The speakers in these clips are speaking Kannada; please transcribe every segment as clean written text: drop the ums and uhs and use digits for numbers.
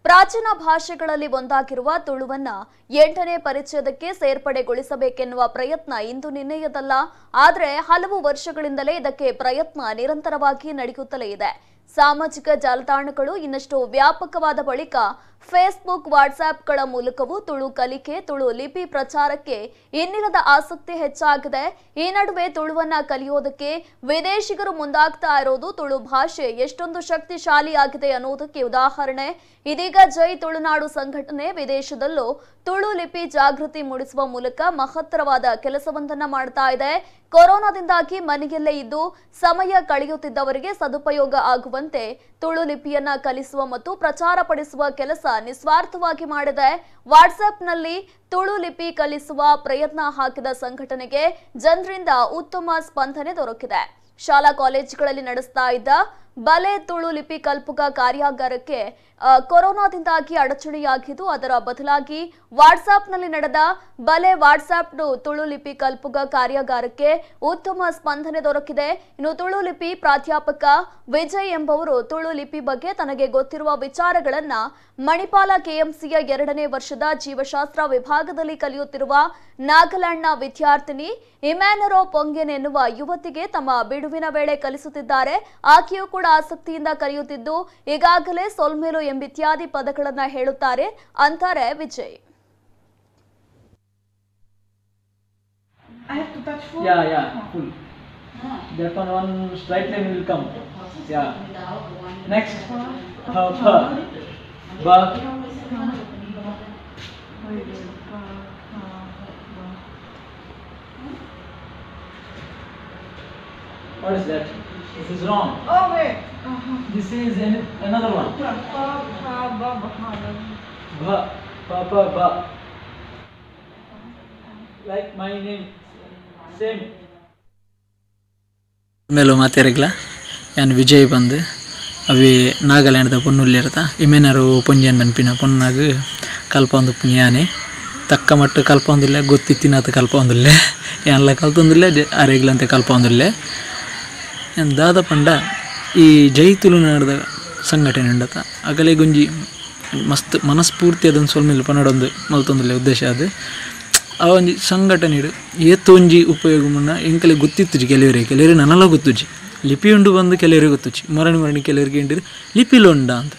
ಪ್ರಾಚೀನ ಭಾಷೆಗಳಲ್ಲಿ ಒಂದಾಗಿರುವ ತುಳುವನ್ನ 8ನೇ ಪರಿಚ್ಛೇದಕ್ಕೆ ಸೇರ್ಪಡೆಗೊಳಿಸಬೇಕೆನ್ನುವ ಪ್ರಯತ್ನ ಇಂದು ನಿನ್ನೆಯದಲ್ಲ. ಆದರೆ ಹಲವು ವರ್ಷಗಳಿಂದಲೇ ಇದಕ್ಕೆ ಪ್ರಯತ್ನ ನಿರಂತರವಾಗಿ ನಡೆಯುತ್ತಲೇ ಇದೆ. ಸಾಮಾಜಿಕ ಜಾಲತಾಣಗಳು ಇನ್ನಷ್ಟು ವ್ಯಾಪಕವಾದ ಬಳಿಕ ಫೇಸ್ಬುಕ್, ವಾಟ್ಸ್ಆಪ್ಗಳ ಮೂಲಕವೂ ತುಳು ಕಲಿಕೆ, ತುಳು ಲಿಪಿ ಪ್ರಚಾರಕ್ಕೆ ಇನ್ನಿಲ್ಲದ ಆಸಕ್ತಿ ಹೆಚ್ಚಾಗಿದೆ. ಈ ನಡುವೆ ತುಳುವನ್ನ ಕಲಿಯೋದಕ್ಕೆ ವಿದೇಶಿಗರು ಮುಂದಾಗ್ತಾ ಇರೋದು ತುಳು ಭಾಷೆ ಎಷ್ಟೊಂದು ಶಕ್ತಿಶಾಲಿಯಾಗಿದೆ ಅನ್ನೋದಕ್ಕೆ ಉದಾಹರಣೆ. ಇದೀಗ ಜೈ ತುಳುನಾಡು ಸಂಘಟನೆ ವಿದೇಶದಲ್ಲೂ ತುಳು ಲಿಪಿ ಜಾಗೃತಿ ಮೂಡಿಸುವ ಮೂಲಕ ಮಹತ್ತರವಾದ ಕೆಲಸವೊಂದನ್ನ ಮಾಡ್ತಾ ಇದೆ. ಕೊರೋನಾದಿಂದಾಗಿ ಮನೆಯಲ್ಲೇ ಇದ್ದು ಸಮಯ ಕಳೆಯುತ್ತಿದ್ದವರಿಗೆ ಸದುಪಯೋಗ ಆಗುವಂತೆ ತುಳು ಲಿಪಿಯನ್ನ ಕಲಿಸುವ ಮತ್ತು ಪ್ರಚಾರ ಪಡಿಸುವ ಕೆಲಸ ನಿಸ್ವಾರ್ಥವಾಗಿ ಮಾಡಿದೆ. ವಾಟ್ಸ್ಆಪ್ನಲ್ಲಿ ತುಳು ಲಿಪಿ ಕಲಿಸುವ ಪ್ರಯತ್ನ ಹಾಕಿದ ಸಂಘಟನೆಗೆ ಜನರಿಂದ ಉತ್ತಮ ಸ್ಪಂದನೆ ದೊರಕಿದೆ. ಶಾಲಾ ಕಾಲೇಜುಗಳಲ್ಲಿ ನಡೆಸ್ತಾ ಇದ್ದ ಬಲೆ ತುಳು ಲಿಪಿ ಕಲ್ಪುಗ ಕಾರ್ಯಾಗಾರಕ್ಕೆ ಕೊರೋನಾದಿಂದಾಗಿ ಅಡಚಣೆಯಾಗಿದ್ದು, ಅದರ ಬದಲಾಗಿ ವಾಟ್ಸ್ಆಪ್ನಲ್ಲಿ ನಡೆದ ಬಲೆ ವಾಟ್ಸ್ಆಪ್ ತುಳು ಲಿಪಿ ಕಲ್ಪುಗ ಕಾರ್ಯಾಗಾರಕ್ಕೆ ಉತ್ತಮ ಸ್ಪಂದನೆ ದೊರಕಿದೆ. ಇನ್ನು ತುಳು ಲಿಪಿ ಪ್ರಾಧ್ಯಾಪಕ ವಿಜಯ್ ಎಂಬುವರು ತುಳು ಲಿಪಿ ಬಗ್ಗೆ ತನಗೆ ಗೊತ್ತಿರುವ ವಿಚಾರಗಳನ್ನ ಮಣಿಪಾಲ ಕೆಎಂಸಿಯ 2ನೇ ವರ್ಷದ ಜೀವಶಾಸ್ತ್ರ ವಿಭಾಗದಲ್ಲಿ ಕಲಿಯುತ್ತಿರುವ ನಾಗಾಲ್ಯಾಂಡ್ನ ವಿದ್ಯಾರ್ಥಿನಿ ಇಮ್ಯಾನರೋ ಪೊಂಗೆನ್ ಎನ್ನುವ ಯುವತಿಗೆ ತಮ್ಮ ಬಿಡುವಿನ ವೇಳೆ ಕಲಿಸುತ್ತಿದ್ದಾರೆ. ಆಕೆಯೂ ಕೂಡ ಆಸಕ್ತಿಯಿಂದ ಕಲಿಯುತ್ತಿದ್ದು ಈಗಾಗಲೇ ಸೊಲ್ಮೇಲು ಎಂಬಿತ್ಯಾದಿ ಪದಗಳನ್ನ ಹೇಳುತ್ತಾರೆ ಅಂತಾರೆ Vijay. I have to touch full? Yeah, full. That one straight line will come. Yeah. Next. Ba. What is that? This is wrong. Oh wait. This is another one. Ba. Like my name. Same. ಮೇಲೂ ಮಾತಾರಿಗ್ಲ ಯಾನ್ ವಿಜಯ್ ಬಂದು ಅವಿ ನಾಗಾಲ್ಯಾಂಡ್ದ ಪೊನ್ನುಲ್ಲಿರ್ತ ಇಮೇನಾರು ಪೊಂಜನ್ ಬನ್ಪಿನ ಪೊನ್ನಾಗ ಕಲ್ಪೊಂದು ಪುಣ್ಯಾನೆ ತಕ್ಕ ಮಟ್ಟ ಕಲ್ಪೊಂದಿಲ್ಲ ಗೊತ್ತಿತ್ತಿನಾತ ಕಲ್ಪೊಂದಿಲ್ಲ ಯಾನ್ಲ ಕಲ್ತೊಂದಿಲ್ಲ ಆರೆಗ್ಲಂತೆ ಕಲ್ಪೊಂದಿಲ್ಲ ಏನು ದಾದ ಪಂಡ ಈ ಜೈ ತುಳುನಾಡ್ದ ಸಂಘಟನೆ ಉಂಡತ ಅಗಲೇ ಗುಂಜಿ ಮಸ್ತ್ ಮನಸ್ಫೂರ್ತಿ ಅದನ್ನು ಸೊಲ್ಮೇಲೆ ಪನ್ನಡೊಂದು ಮಲ್ತೊಂದಿಲ್ಲ ಉದ್ದೇಶ ಅದು ಆ ಒಂಜಿ ಸಂಘಟನೆ ಏತೊಂಜಿ ಉಪಯೋಗ ಮುನ್ನ ಎಂಕಲೆ ಗೊತ್ತಿತ್ತುಜಿ ಕೆಲವರಿಗೆ ನನ್ನಲ್ಲ ಗೊತ್ತುಜಿ ಲಿಪಿ ಉಂಡು ಬಂದು ಕೆಲವರಿಗೆ ಗೊತ್ತುಜಿ ಮರಣಿ ಕೆಲವರಿಗೆ ಎಂಡಿರು ಲಿಪಿಲುಂಡ ಅಂತ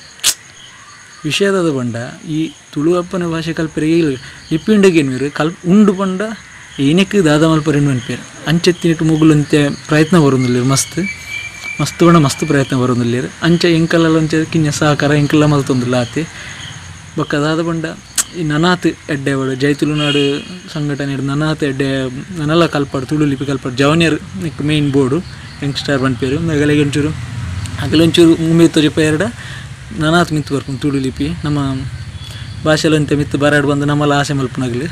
ವಿಷಯದ ಬಂಡ ಈ ತುಳು ಅಪ್ಪನ ಭಾಷೆ ಕಲ್ಪರಿಗೆ ಲಿಪಿ ಉಂಡಗೇನು ಮೀರು ಉಂಡು ಬಂಡ ಏನಕ್ಕೆ ದಾದ ಮಲ್ಪರೇನು ಅನ್ಪೇರು ಅಂಚೆತ್ತಿನಿಟ್ಟು ಮುಗುಲಂತೆ ಪ್ರಯತ್ನ ಬರೋದಿಲ್ಲ ಮಸ್ತ್ ಬಂಡ ಮಸ್ತ್ ಪ್ರಯತ್ನ ಬರೋದಿಲ್ಲ ಅಂಚೆ ಎಂಕಲ್ಲ ಅಂಚೆ ಕಿಂಜ ಸಹಕಾರ ಎಂಕಲ್ಲ ಮಲ್ತೊಂದಿಲ್ಲ ಆತೆ ಬೊಕ್ಕ ದಾದ ಬಂಡ ಈ ನನಾತ್ ಎಡ್ಡೆವಡು ಜೈ ತುಳುನಾಡು ಸಂಘಟನೆ ನನಾತ್ ಎಡ್ಡೆ ನನೆಲ್ಲ ಕಲ್ಪಾಡು ತುಳು ಲಿಪಿ ಕಲ್ಪಾಡು ಜವನಿಯರ್ ಮೇಯ್ನ್ ಬೋರ್ಡು ಯಂಗ್ಸ್ಟಾರ್ ಬಂದ್ಪೇರು ಅಗಲಿಗೆ ಒಂಚೂರು ಮುಮ್ಮಿತ್ತು ಪೇರಡ ನನಾತ್ ಮಿತ್ತು ಬರ್ಕೊಂಡು ತುಳು ಲಿಪಿ ನಮ್ಮ ಭಾಷೆಲಂತೆ ಮಿತ್ತು ಬರಾಡು ಬಂದು ನಮ್ಮಲ್ಲ ಆಸೆ ಮಲ್ಪನಾಗಲಿ